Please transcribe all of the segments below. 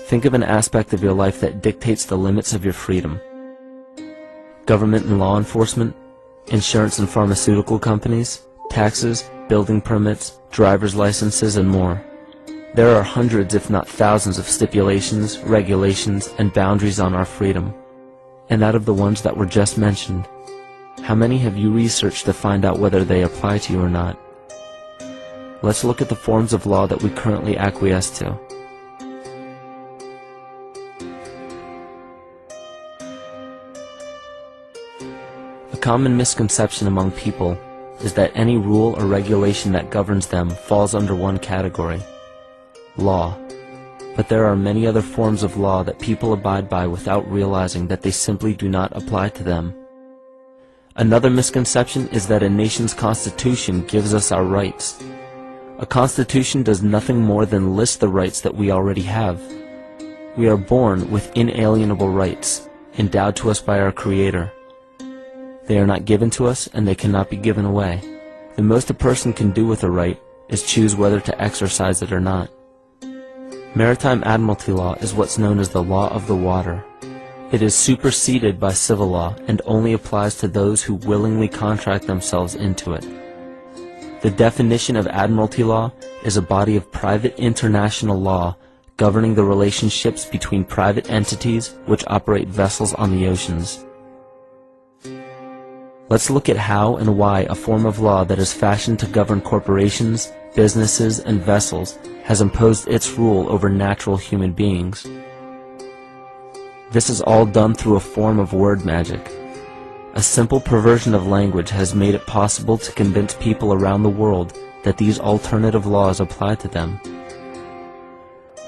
Think of an aspect of your life that dictates the limits of your freedom. Government and law enforcement, insurance and pharmaceutical companies, taxes, building permits, driver's licenses, and more. There are hundreds if not thousands of stipulations, regulations, and boundaries on our freedom. And out of the ones that were just mentioned, how many have you researched to find out whether they apply to you or not? Let's look at the forms of law that we currently acquiesce to. A common misconception among people is that any rule or regulation that governs them falls under one category: law. But there are many other forms of law that people abide by without realizing that they simply do not apply to them. Another misconception is that a nation's constitution gives us our rights. A constitution does nothing more than list the rights that we already have. We are born with inalienable rights, endowed to us by our Creator. They are not given to us, and they cannot be given away. The most a person can do with a right is choose whether to exercise it or not. Maritime admiralty law is what's known as the law of the water. It is superseded by civil law and only applies to those who willingly contract themselves into it. The definition of admiralty law is a body of private international law governing the relationships between private entities which operate vessels on the oceans. Let's look at how and why a form of law that is fashioned to govern corporations, businesses, and vessels has imposed its rule over natural human beings. This is all done through a form of word magic. A simple perversion of language has made it possible to convince people around the world that these alternative laws apply to them.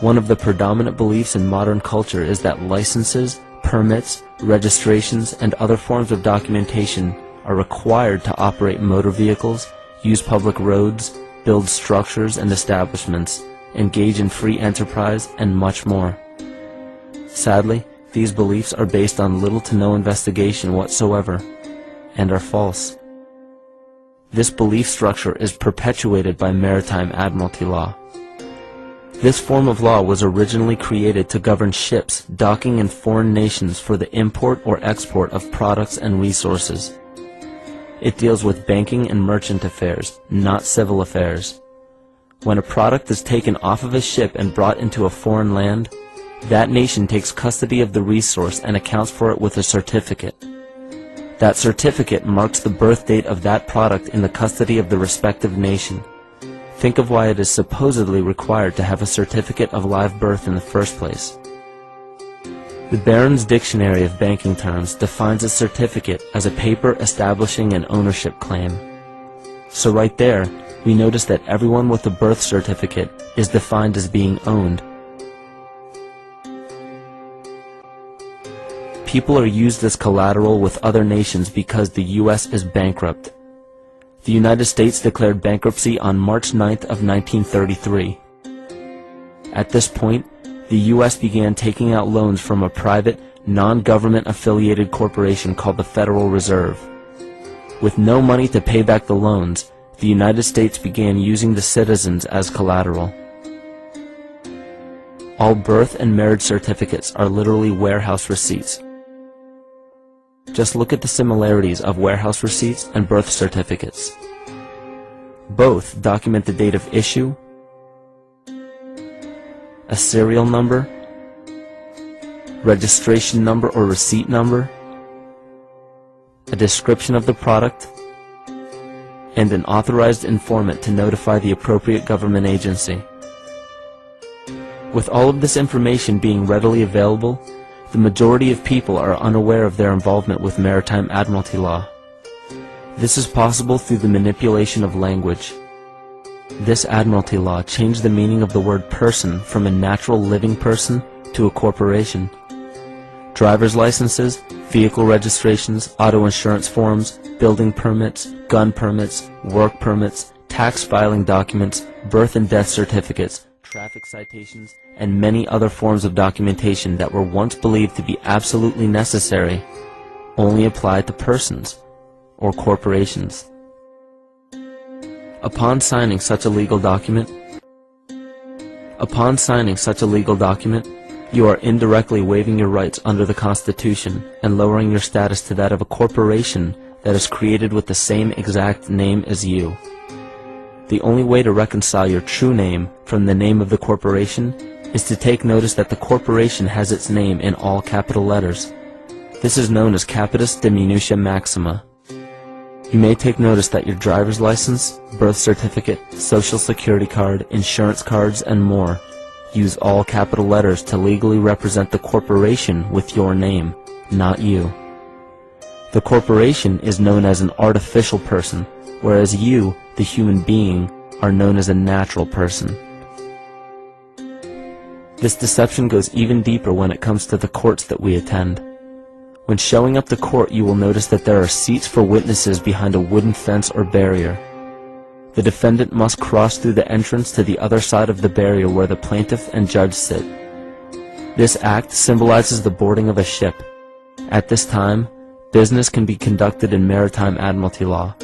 One of the predominant beliefs in modern culture is that licenses, permits, registrations, and other forms of documentation are required to operate motor vehicles, use public roads, build structures and establishments, engage in free enterprise, and much more. Sadly, these beliefs are based on little to no investigation whatsoever, and are false. This belief structure is perpetuated by maritime admiralty law. This form of law was originally created to govern ships docking in foreign nations for the import or export of products and resources. It deals with banking and merchant affairs, not civil affairs. When a product is taken off of a ship and brought into a foreign land, that nation takes custody of the resource and accounts for it with a certificate. That certificate marks the birth date of that product in the custody of the respective nation. Think of why it is supposedly required to have a certificate of live birth in the first place. The Barron's Dictionary of Banking Terms defines a certificate as a paper establishing an ownership claim. So right there, we notice that everyone with a birth certificate is defined as being owned. People are used as collateral with other nations because the U.S. is bankrupt. The United States declared bankruptcy on March 9th of 1933. At this point, the U.S. began taking out loans from a private, non-government affiliated corporation called the Federal Reserve. With no money to pay back the loans, the United States began using the citizens as collateral. All birth and marriage certificates are literally warehouse receipts. Just look at the similarities of warehouse receipts and birth certificates. Both document the date of issue, a serial number, registration number or receipt number, a description of the product, and an authorized informant to notify the appropriate government agency. With all of this information being readily available, the majority of people are unaware of their involvement with maritime admiralty law. This is possible through the manipulation of language. This admiralty law changed the meaning of the word person from a natural living person to a corporation. Driver's licenses, vehicle registrations, auto insurance forms, building permits, gun permits, work permits, tax filing documents, birth and death certificates, traffic citations, and many other forms of documentation that were once believed to be absolutely necessary only apply to persons or corporations. Upon signing such a legal document, You are indirectly waiving your rights under the Constitution and lowering your status to that of a corporation that is created with the same exact name as you. The only way to reconcile your true name from the name of the corporation is to take notice that the corporation has its name in all capital letters. This is known as capitis diminutia maxima. You may take notice that your driver's license, birth certificate, social security card, insurance cards, and more use all capital letters to legally represent the corporation with your name, not you. The corporation is known as an artificial person, whereas you, the human being, are known as a natural person. This deception goes even deeper when it comes to the courts that we attend. When showing up to court, you will notice that there are seats for witnesses behind a wooden fence or barrier. The defendant must cross through the entrance to the other side of the barrier where the plaintiff and judge sit. This act symbolizes the boarding of a ship. At this time, business can be conducted in maritime admiralty law.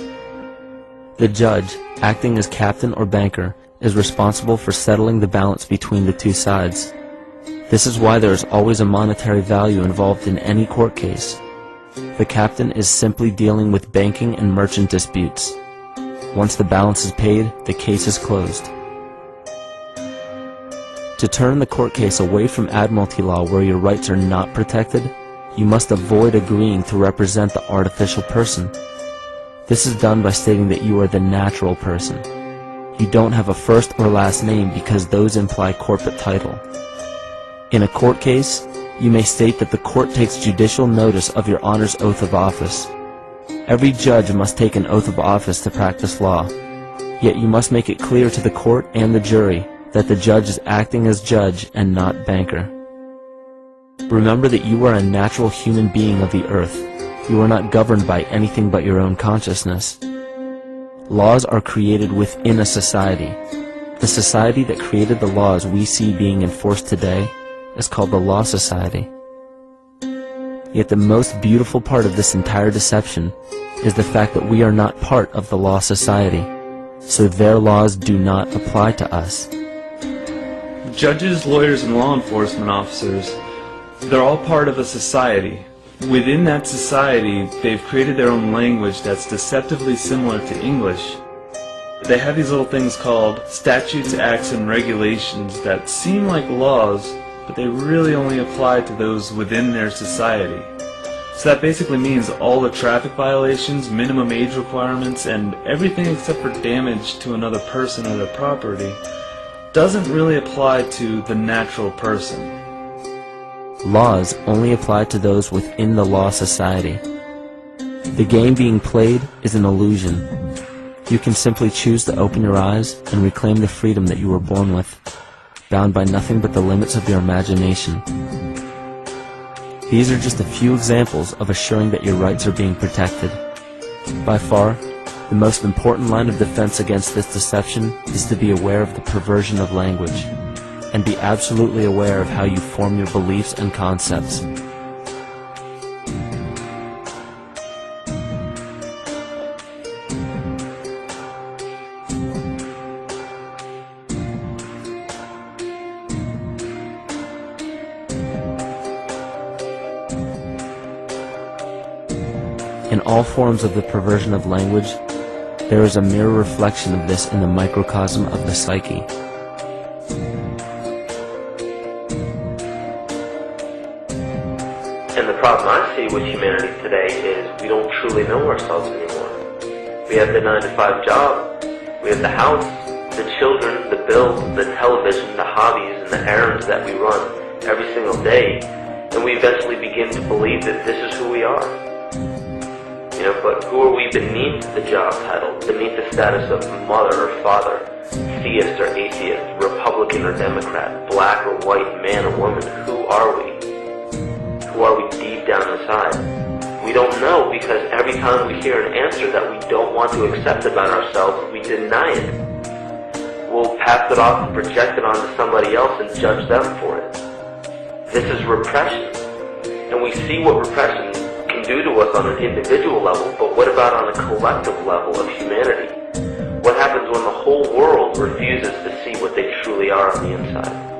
The judge, acting as captain or banker, is responsible for settling the balance between the two sides. This is why there is always a monetary value involved in any court case. The captain is simply dealing with banking and merchant disputes. Once the balance is paid, the case is closed. To turn the court case away from admiralty law where your rights are not protected, you must avoid agreeing to represent the artificial person. This is done by stating that you are the natural person. You don't have a first or last name because those imply corporate title. In a court case, you may state that the court takes judicial notice of your Honor's oath of office. Every judge must take an oath of office to practice law, yet you must make it clear to the court and the jury that the judge is acting as judge and not banker. Remember that you are a natural human being of the earth. You are not governed by anything but your own consciousness. Laws are created within a society. The society that created the laws we see being enforced today is called the Law Society. Yet the most beautiful part of this entire deception is the fact that we are not part of the Law Society, so their laws do not apply to us. Judges, lawyers, and law enforcement officers, they're all part of a society. Within that society, they've created their own language that's deceptively similar to English. They have these little things called statutes, acts, and regulations that seem like laws, but they really only apply to those within their society. So that basically means all the traffic violations, minimum age requirements, and everything except for damage to another person or their property doesn't really apply to the natural person. Laws only apply to those within the Law Society. The game being played is an illusion. You can simply choose to open your eyes and reclaim the freedom that you were born with, bound by nothing but the limits of your imagination. These are just a few examples of assuring that your rights are being protected. By far, the most important line of defense against this deception is to be aware of the perversion of language, and be absolutely aware of how you form your beliefs and concepts. In all forms of the perversion of language, there is a mirror reflection of this in the microcosm of the psyche. And the problem I see with humanity today is we don't truly know ourselves anymore. We have the 9-to-5 job, we have the house, the children, the bills, the television, the hobbies, and the errands that we run every single day, and we eventually begin to believe that this is who we are. But who are we beneath the job title, beneath the status of mother or father, theist or atheist, Republican or Democrat, black or white, man or woman? Who are we? Who are we deep down inside? We don't know, because every time we hear an answer that we don't want to accept about ourselves, we deny it. We'll pass it off and project it onto somebody else and judge them for it. This is repression. And we see what repression can do to us on an individual level, but what about on a collective level of humanity? What happens when the whole world refuses to see what they truly are on the inside?